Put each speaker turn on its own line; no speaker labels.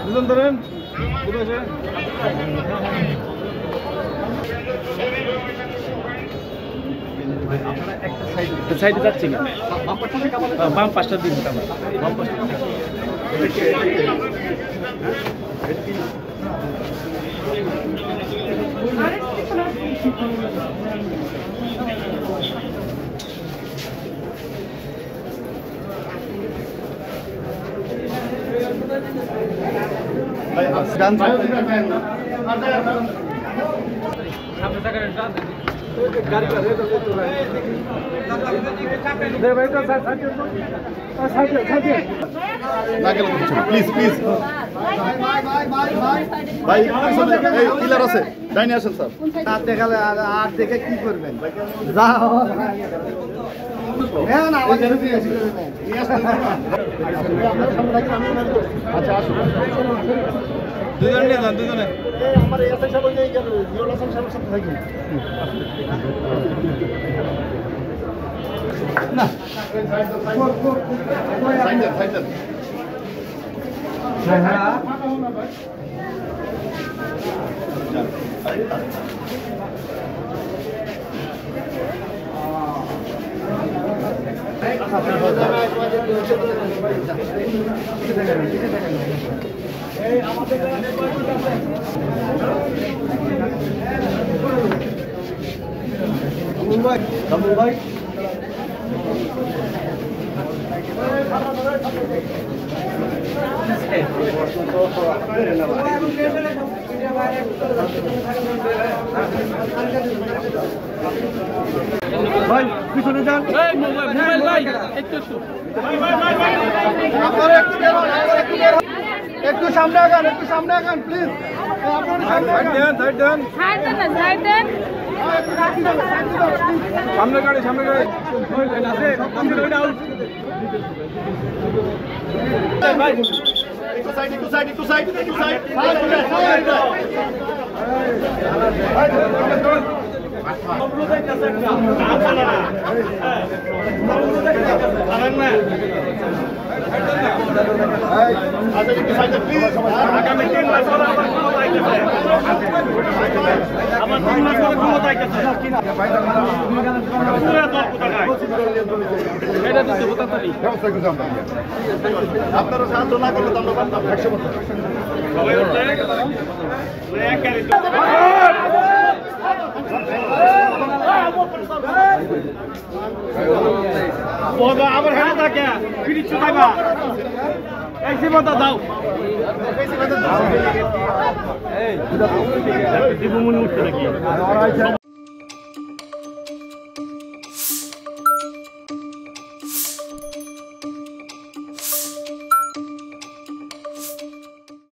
দুজন ধরেন সাইডে যাচ্ছি না বাম পাঁচটা দিন বাম পাঁচটা
প্লিজ প্লিজ ভাই কিলার আছে ডাইনে আসেন স্যার
আর দেখালে আর দেখে কি করবেন
আচ্ছা আসুন
দুজনে নিয়ে যান দুজনে
আমার এসআই সাহেব জিওল হাসান সাহেবের সাথে থাকি
না সাইডের সাইডের ভাই ভাই পিছনে যান
মোবাইল ভাই একটু
একটু সামনে আগান প্লিজ
সামনে গাড়ি
একটু সাইড
আগামী 3 মাস পরে আমার ক্ষমতা আইতেছে আমার 3 মাস পরে ক্ষমতা আইতেছে পুরো দল কোথায় এটা তো কোথায়
আপনারা সাহায্য না করলে তো আমরা পারতাম 100 বছর
সবাই উঠছে এক গাড়ি বাবা আবার হেলে থাকে পিড়ি চুকাইবা এই সিমতা দাও এই দিব মনে উঠছে নাকি